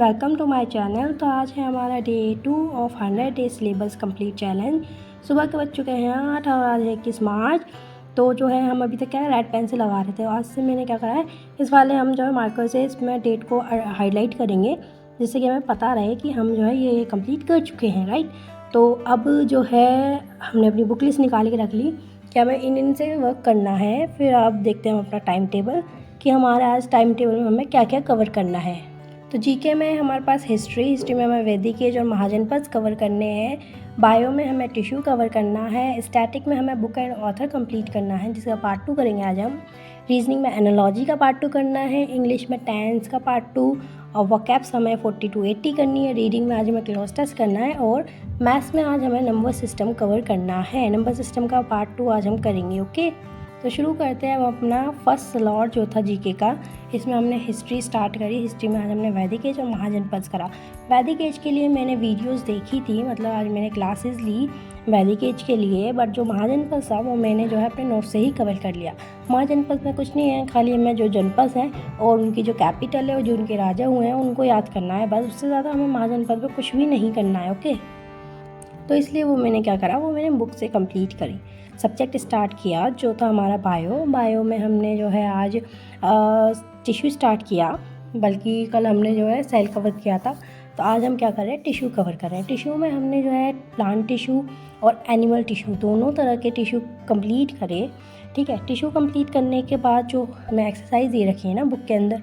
Welcome to my channel. तो आज है हमारा day 2 of 100 day syllabus complete challenge. सुबह के बज चुके हैं 8 और आज है 21 मार्च। तो जो है हम अभी तक क्या है रेड पेन से लगा रहे थे। आज से मैंने क्या करा है, इस वाले हम जो है मार्कर से इसमें डेट को हाईलाइट करेंगे, जिससे कि हमें पता रहे कि हम जो है ये कंप्लीट कर चुके हैं, राइट। तो अब जो है हमने अपनी बुक लिस्ट निकाल के रख ली कि हमें इन से वर्क करना है। फिर आप देखते हैं हम अपना टाइम टेबल कि हमारा आज टाइम टेबल में हमें क्या क्या कवर करना है। तो जीके में हमारे पास हिस्ट्री में हमें वैदिक एज और महाजनपद कवर करने हैं। बायो में हमें टिश्यू कवर करना है। स्टैटिक में हमें बुक एंड ऑथर कंप्लीट करना है, जिसका पार्ट 2 करेंगे आज हम। रीजनिंग में एनालॉजी का पार्ट 2 करना है। इंग्लिश में टेंस का पार्ट 2 और वोकैब्स हमें 40 to 80 करनी है। रीडिंग में आज हमें क्लोज टेस्ट करना है और मैथ्स में आज हमें नंबर सिस्टम कवर करना है। नंबर सिस्टम का पार्ट 2 आज हम करेंगे, ओके। तो शुरू करते हैं हम अपना फर्स्ट स्लॉट जो था जीके का। इसमें हमने हिस्ट्री स्टार्ट करी। हिस्ट्री में आज हमने वैदिक एज और महाजनपद करा। वैदिक एज के लिए मैंने वीडियोस देखी थी, मतलब आज मैंने क्लासेस ली वैदिक एज के लिए, बट जो महाजनपद था वो मैंने जो है अपने नोट से ही कवर कर लिया। महाजनपद में कुछ नहीं है, खाली हमें जो जनपद हैं और उनकी जो कैपिटल है और जो उनके राजा हुए हैं उनको याद करना है, बस। उससे ज़्यादा हमें महाजनपद में कुछ भी नहीं करना है, ओके। तो इसलिए वो मैंने क्या करा, वो मैंने बुक से कंप्लीट करी। सब्जेक्ट स्टार्ट किया जो था हमारा बायो में हमने जो है आज टिश्यू स्टार्ट किया, बल्कि कल हमने जो है सेल कवर किया था। तो आज हम क्या कर रहे हैं, टिश्यू कवर कर रहे हैं। टिश्यू में हमने जो है प्लांट टिश्यू और एनिमल टिश्यू दोनों तरह के टिश्यू कंप्लीट करे, ठीक है। टिश्यू कंप्लीट करने के बाद जो हमें एक्सरसाइज दे रखी है ना बुक के अंदर,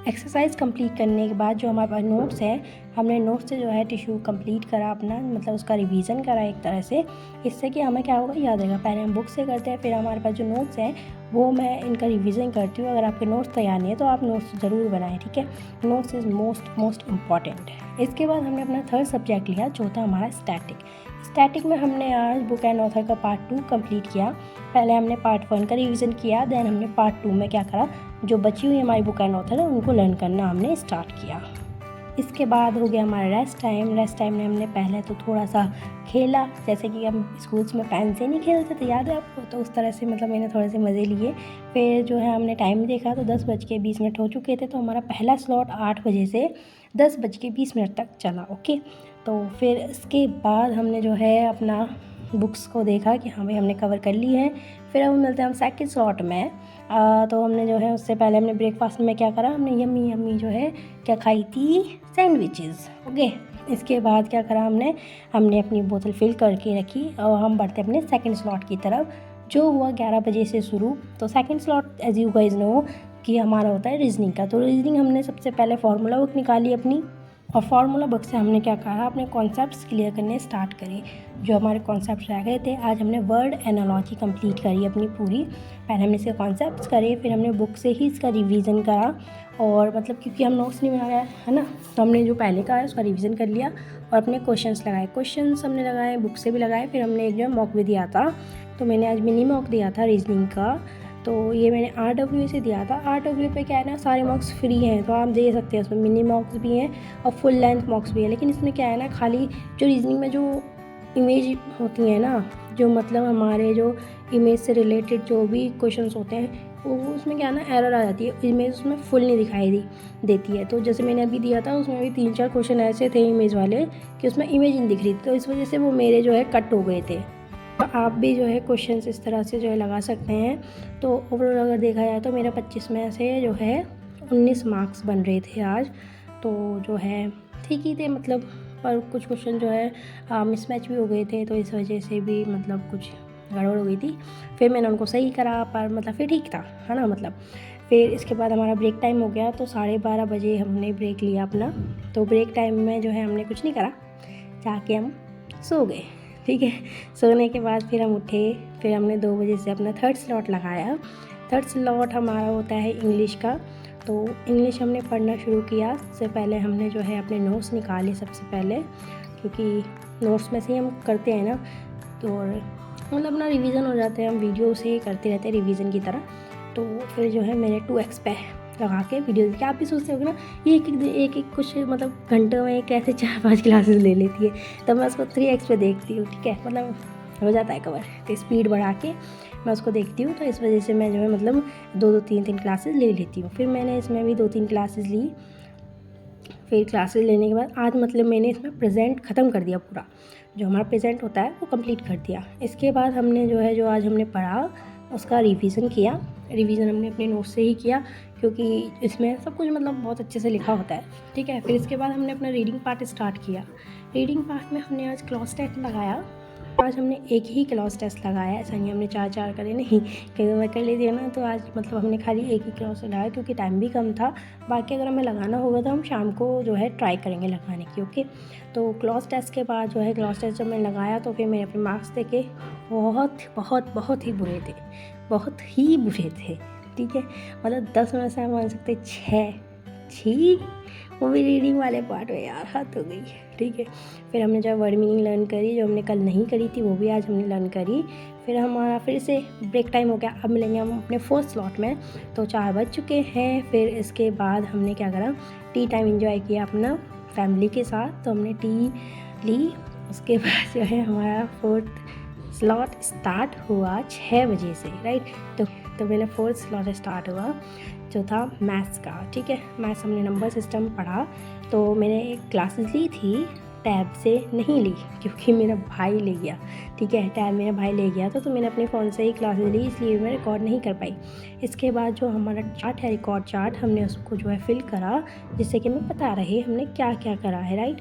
एक्सरसाइज कंप्लीट करने के बाद जो हमारे पास नोट्स हैं, हमने नोट्स से जो है टिश्यू कंप्लीट करा अपना, मतलब उसका रिवीजन करा एक तरह से। इससे कि हमें क्या होगा, याद रहेगा। पहले हम बुक से करते हैं, फिर हमारे पास जो नोट्स हैं वो मैं इनका रिवीजन करती हूँ। अगर आपके नोट्स तैयार नहीं है तो आप नोट्स ज़रूर बनाएं, ठीक है। Notes is most important. इसके बाद हमने अपना थर्ड सब्जेक्ट लिया जो था हमारा स्टैटिक में हमने आज बुक एंड ऑथर का पार्ट 2 कंप्लीट किया। पहले हमने पार्ट 1 का रिवीजन किया, देन हमने पार्ट 2 में क्या करा, जो बची हुई हमारी बुक एंड ऑथर है उनको लर्न करना हमने स्टार्ट किया। इसके बाद हो गया हमारा रेस्ट टाइम में हमने पहले तो थोड़ा सा खेला, जैसे कि हम स्कूल्स में पेन से नहीं खेलते थे, याद है आपको। तो उस तरह से मतलब मैंने थोड़े से मज़े लिए। फिर जो है हमने टाइम देखा तो 10:20 हो चुके थे। तो हमारा पहला स्लॉट 8 बजे से 10:20 तक चला, ओके। तो फिर इसके बाद हमने जो है अपना बुक्स को देखा कि हाँ भाई हमने कवर कर ली है। फिर अब मिलते हैं हम सेकंड स्लॉट में। तो हमने जो है उससे पहले हमने ब्रेकफास्ट में क्या करा, हमने यम्मी जो है क्या खाई थी, सैंडविचेस, ओके। इसके बाद क्या करा, हमने अपनी बोतल फिल करके रखी और हम बढ़ते अपने सेकंड स्लॉट की तरफ, जो हुआ 11 बजे से शुरू। तो second slot as you guys know कि हमारा होता है रीजनिंग का। तो रीजनिंग हमने सबसे पहले फार्मूला बुक निकाली अपनी, और फार्मूला बुक से हमने क्या करा, अपने कॉन्सेप्ट्स क्लियर करने स्टार्ट करे। जो हमारे कॉन्सेप्ट्स रह गए थे, आज हमने वर्ड एनालॉजी कंप्लीट करी अपनी पूरी। पहले हमने इसके कॉन्सेप्ट्स करे, फिर हमने बुक से ही इसका रिवीजन करा। और मतलब क्योंकि हम नोट्स नहीं बना रहे है ना, तो हमने जो पहले का है उसका रिवीजन कर लिया और अपने क्वेश्चंस हमने लगाए, बुक से भी लगाए। फिर हमने एक जो मॉक भी दिया था, तो मैंने आज मिनी मॉक दिया था रीजनिंग का। तो ये मैंने RW से दिया था। RW पे क्या है ना, सारे मॉक्स फ्री हैं, तो आप दे सकते हैं। उसमें मिनी मॉक्स भी हैं और फुल लेंथ मॉक्स भी है। लेकिन इसमें क्या है ना, खाली जो रीजनिंग में जो इमेज होती है ना, जो मतलब हमारे जो इमेज से रिलेटेड जो भी क्वेश्चंस होते हैं, वो उसमें क्या है ना, एरर आ जाती है। इमेज उसमें फुल नहीं दिखाई देती है। तो जैसे मैंने अभी दिया था उसमें भी 3-4 क्वेश्चन ऐसे थे इमेज वाले कि उसमें इमेज नहीं दिख रही थी, तो इस वजह से वो मेरे जो है कट हो गए थे। तो आप भी जो है क्वेश्चंस इस तरह से जो है लगा सकते हैं। तो ओवरऑल अगर देखा जाए तो मेरा 25 में से जो है 19 मार्क्स बन रहे थे आज। तो जो है ठीक ही थे, मतलब पर कुछ क्वेश्चन जो है मिसमैच भी हो गए थे, तो इस वजह से भी मतलब कुछ गड़बड़ हो गई थी। फिर मैंने उनको सही करा, पर मतलब फिर ठीक था, है ना, मतलब। फिर इसके बाद हमारा ब्रेक टाइम हो गया, तो 12:30 बजे हमने ब्रेक लिया अपना। तो ब्रेक टाइम में जो है हमने कुछ नहीं करा, जाके हम सो गए, ठीक है। सोने के बाद फिर हम उठे, फिर हमने 2 बजे से अपना थर्ड स्लॉट लगाया। थर्ड स्लॉट हमारा होता है इंग्लिश का। तो इंग्लिश हमने पढ़ना शुरू किया। सबसे पहले हमने जो है अपने नोट्स निकाले सबसे पहले, क्योंकि नोट्स में से ही हम करते हैं ना, तो मतलब अपना रिवीजन हो जाता है। हम वीडियो से करते रहते हैं रिवीजन की तरह। तो फिर जो है मैंने 2x पे लगा के वीडियो देखी। आप भी सोचते होगे ना, ये एक कुछ मतलब घंटों में कैसे 4-5 क्लासेस ले लेती है। तो मैं उसको 3x पे देखती हूँ, ठीक है, मतलब हो जाता है कवर। तो स्पीड बढ़ा के मैं उसको देखती हूँ, तो इस वजह से मैं जो है मतलब 2-2 3-3 क्लासेस ले लेती हूँ। फिर मैंने इसमें भी 2-3 क्लासेस ली। फिर क्लासेस लेने के बाद आज मतलब मैंने इसमें प्रेजेंट ख़त्म कर दिया पूरा, जो हमारा प्रेजेंट होता है वो कंप्लीट कर दिया। इसके बाद हमने जो आज हमने पढ़ा उसका रिवीजन किया। रिवीजन हमने अपने नोट्स से ही किया क्योंकि इसमें सब कुछ मतलब बहुत अच्छे से लिखा होता है, ठीक है। फिर इसके बाद हमने अपना रीडिंग पार्ट स्टार्ट किया। रीडिंग पार्ट में हमने आज क्लॉज टेस्ट लगाया। आज हमने एक ही क्लॉज टेस्ट लगाया, ऐसा नहीं हमने 4 करे नहीं, क्योंकि मैं कर लेती हूँ ना, तो आज मतलब हमने खाली एक ही क्लॉज लगाया क्योंकि टाइम भी कम था। बाकी अगर हमें लगाना होगा तो हम शाम को ट्राई करेंगे लगाने की, ओके। तो क्लॉज टेस्ट के बाद क्लॉज टेस्ट जब मैंने लगाया तो फिर मैंने अपने मार्क्स देखे, बहुत ही बुरे थे, बहुत ही बुरे थे, ठीक है। मतलब 10 में से हम मान सकते 6 छी, वो भी रीडिंग वाले पार्ट में यार हद हो गई, ठीक है। फिर हमने जो वर्ड मीनिंग लर्न करी, जो हमने कल नहीं करी थी वो भी आज हमने लर्न करी। फिर हमारा फिर से ब्रेक टाइम हो गया, अब मिलेंगे हम अपने फोर्थ स्लॉट में, तो 4 बज चुके हैं। फिर इसके बाद हमने क्या करा, टी टाइम एंजॉय किया अपना फैमिली के साथ, तो हमने टी ली। उसके बाद हमारा फोर्थ स्लॉट स्टार्ट हुआ 6 बजे से, राइट। तो मेरा फोर्थ स्लॉट स्टार्ट हुआ जो था मैथ्स का, ठीक है। मैथ्स हमने नंबर सिस्टम पढ़ा। तो मैंने एक क्लासेस ली थी, टैब से नहीं ली क्योंकि मेरा भाई ले गया, ठीक है। टैब मेरा भाई ले गया तो मैंने अपने फ़ोन से ही क्लासेस ली, इसलिए मैं रिकॉर्ड नहीं कर पाई। इसके बाद जो हमारा चार्ट है, रिकॉर्ड चार्ट, हमने उसको फिल करा जिससे कि हमें पता रहे हमने क्या क्या करा है, राइट।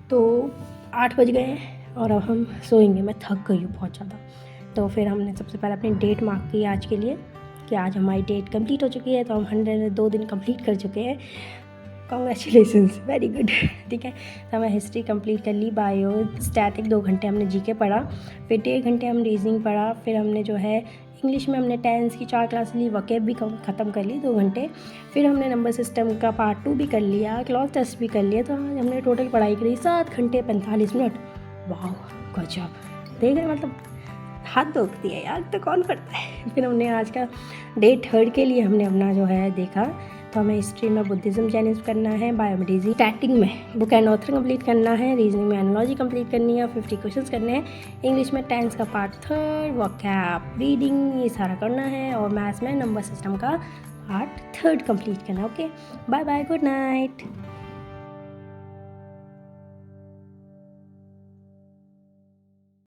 तो 8 बज गए और अब हम सोएंगे, मैं थक गई हूँ बहुत ज़्यादा। तो फिर हमने सबसे पहले अपनी डेट मार्क की आज के लिए कि आज हमारी डेट कंप्लीट हो चुकी है, तो हम 102 दिन कंप्लीट कर चुके हैं। कॉन्ग्रेचुलेसन्स, वेरी गुड, ठीक है। तो हमें हिस्ट्री कंप्लीट कर ली, बायो स्टैटिक 2 घंटे हमने जीके पढ़ा, फिर 1.5 घंटे हम रीजनिंग पढ़ा। फिर हमने इंग्लिश में हमने टेंस की 4 क्लास ली, वोकैब भी ख़त्म कर ली 2 घंटे। फिर हमने नंबर सिस्टम का पार्ट 2 भी कर लिया, क्लॉज टेस्ट भी कर लिया। तो आज हमने टोटल पढ़ाई करी 7 घंटे 45 मिनट। वाह गजब, देख रहे मतलब हाथ दुखती है यार, तो कौन करता है। फिर हमने आज का डे 3 के लिए हमने अपना देखा, तो हमें हिस्ट्री में बुद्धिज़्म चाइनीज़ करना है, बायोमेडिजी स्टैटिक में बुक एंड ऑथर कंप्लीट करना है, रीजनिंग में एनालॉजी कंप्लीट करनी है, 50 क्वेश्चंस करने हैं, इंग्लिश में टेंस का पार्ट 3, वोकैब, रीडिंग, ये सारा करना है, और मैथ्स में नंबर सिस्टम का पार्ट 3 कंप्लीट करना। Okay, bye bye, good night.